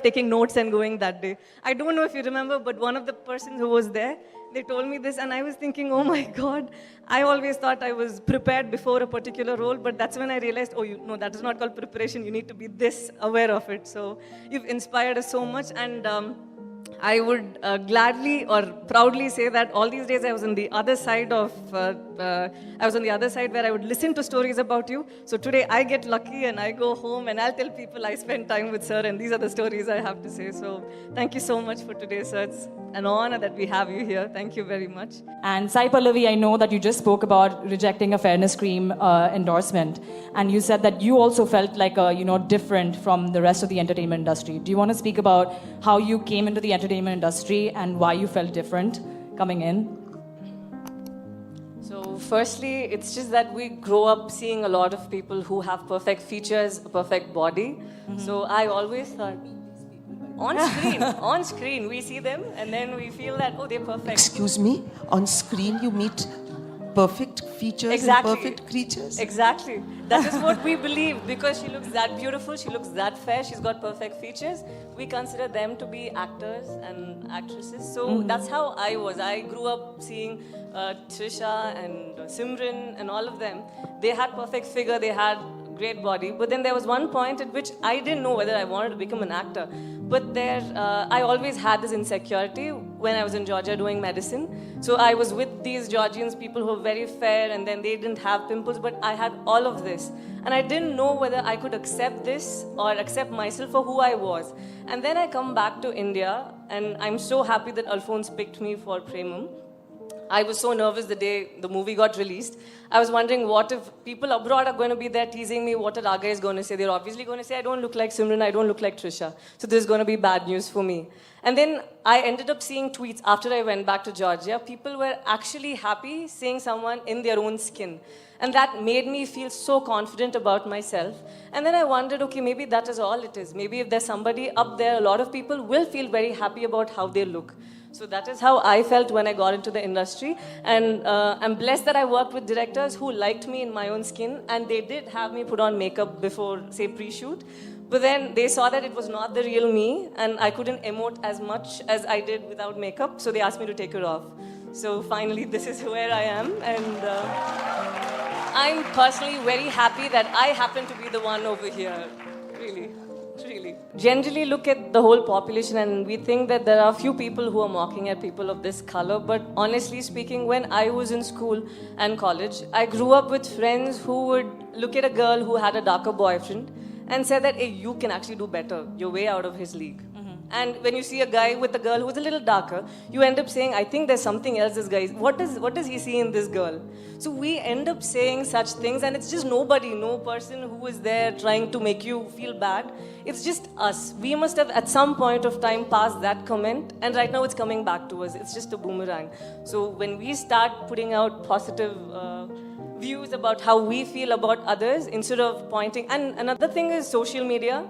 taking notes and going that day. I don't know if you remember, but one of the persons who was there, they told me this, and I was thinking, oh my God, I always thought I was prepared before a particular role, but that's when I realized, oh, no, that is not called preparation. You need to be this aware of it. So you've inspired us so much, and I would gladly or proudly say that all these days I was on the other side where I would listen to stories about you. So today I get lucky and I go home and I'll tell people I spent time with sir, and these are the stories I have to say. So thank you so much for today, sir. It's an honor that we have you here. Thank you very much. And Sai Pallavi, I know that you just spoke about rejecting a fairness cream endorsement, and you said that you also felt like different from the rest of the entertainment industry. Do you want to speak about how you came into the entertainment industry and why you felt different coming in? So firstly, it's just that we grow up seeing a lot of people who have perfect features, a perfect body. Mm-hmm. So I always thought, on screen, we see them and then we feel that, oh, they're perfect. Excuse me, on screen you meet perfect features and perfect creatures? Exactly. That is what we believe, because she looks that beautiful, she looks that fair, she's got perfect features. We consider them to be actors and actresses. So that's how I was. I grew up seeing Trisha and Simran and all of them. They had perfect figure, they had great body. But then there was one point at which I didn't know whether I wanted to become an actor. But I always had this insecurity when I was in Georgia doing medicine. So I was with these Georgians, people who were very fair, and then they didn't have pimples, but I had all of this. And I didn't know whether I could accept this or accept myself for who I was. And then I come back to India, and I'm so happy that Alphonse picked me for Premam. I was so nervous the day the movie got released. I was wondering, what if people abroad are going to be there teasing me? What are our guys going to say? They're obviously going to say, I don't look like Simran, I don't look like Trisha. So this is going to be bad news for me. And then I ended up seeing tweets after I went back to Georgia. People were actually happy seeing someone in their own skin. And that made me feel so confident about myself. And then I wondered, okay, maybe that is all it is. Maybe if there's somebody up there, a lot of people will feel very happy about how they look. So that is how I felt when I got into the industry. And I'm blessed that I worked with directors who liked me in my own skin, and they did have me put on makeup before, say, pre-shoot. But then they saw that it was not the real me, and I couldn't emote as much as I did without makeup, so they asked me to take it off. So finally, this is where I am, and I'm personally very happy that I happen to be the one over here, really. Really. Generally look at the whole population and we think that there are few people who are mocking at people of this color, but honestly speaking, when I was in school and college, I grew up with friends who would look at a girl who had a darker boyfriend and say that, hey, you can actually do better, you're way out of his league. And when you see a guy with a girl who's a little darker, you end up saying, I think there's something else this guy is. What does he see in this girl? So we end up saying such things, and it's just nobody, no person who is there trying to make you feel bad. It's just us. We must have at some point of time passed that comment, and right now it's coming back to us. It's just a boomerang. So when we start putting out positive views about how we feel about others instead of pointing, and another thing is social media.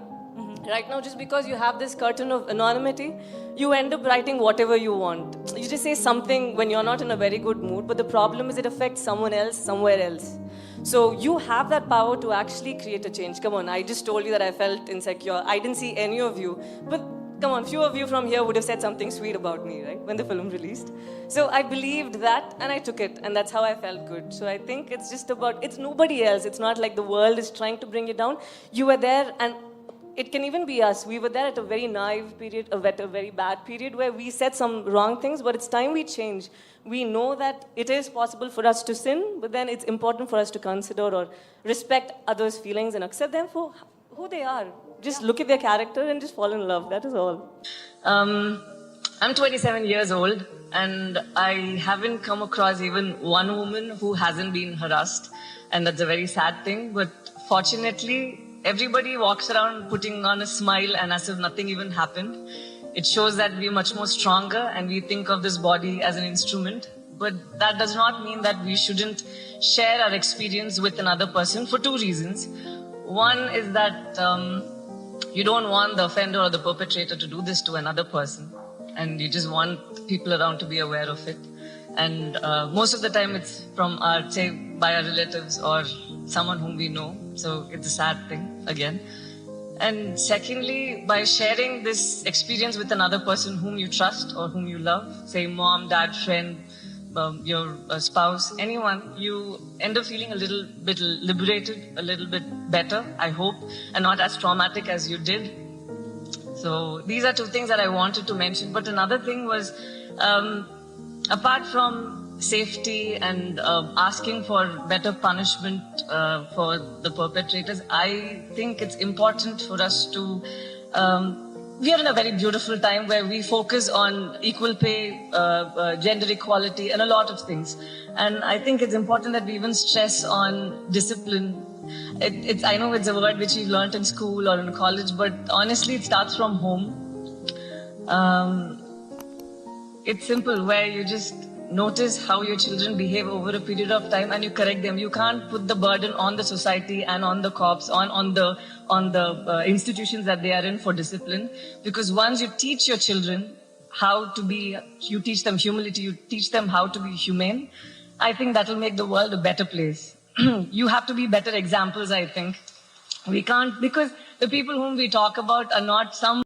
Right now, just because you have this curtain of anonymity, you end up writing whatever you want. You just say something when you're not in a very good mood, but the problem is it affects someone else, somewhere else. So you have that power to actually create a change. Come on, I just told you that I felt insecure. I didn't see any of you. But come on, few of you from here would have said something sweet about me, right? When the film released. So I believed that and I took it, and that's how I felt good. So I think it's just about, it's nobody else. It's not like the world is trying to bring you down. You were there, and it can even be us. We were there at a very naive period, at a very bad period where we said some wrong things, but it's time we change. We know that it is possible for us to sin, but then it's important for us to consider or respect others' feelings and accept them for who they are. Just look at their character and just fall in love. That is all. I'm 27 years old, and I haven't come across even one woman who hasn't been harassed, and that's a very sad thing. But fortunately, everybody walks around putting on a smile and as if nothing even happened. It shows that we're much more stronger and we think of this body as an instrument. But that does not mean that we shouldn't share our experience with another person for two reasons. One is that you don't want the offender or the perpetrator to do this to another person, and you just want people around to be aware of it. And most of the time it's from our, say, by our relatives or someone whom we know. So it's a sad thing, again. And secondly, by sharing this experience with another person whom you trust or whom you love, say mom, dad, friend, your spouse, anyone, you end up feeling a little bit liberated, a little bit better, I hope, and not as traumatic as you did. So these are two things that I wanted to mention. But another thing was, apart from safety and asking for better punishment for the perpetrators, I think it's important for us to we are in a very beautiful time where we focus on equal pay, gender equality, and a lot of things. And I think it's important that we even stress on discipline. I know it's a word which you've learned in school or in college, but honestly, it starts from home. It's simple, where you just notice how your children behave over a period of time and you correct them. You can't put the burden on the society and on the cops, on the institutions that they are in for discipline. Because once you teach your children how to be, you teach them humility, you teach them how to be humane, I think that will make the world a better place. You have to be better examples, I think. We can't, because the people whom we talk about are not some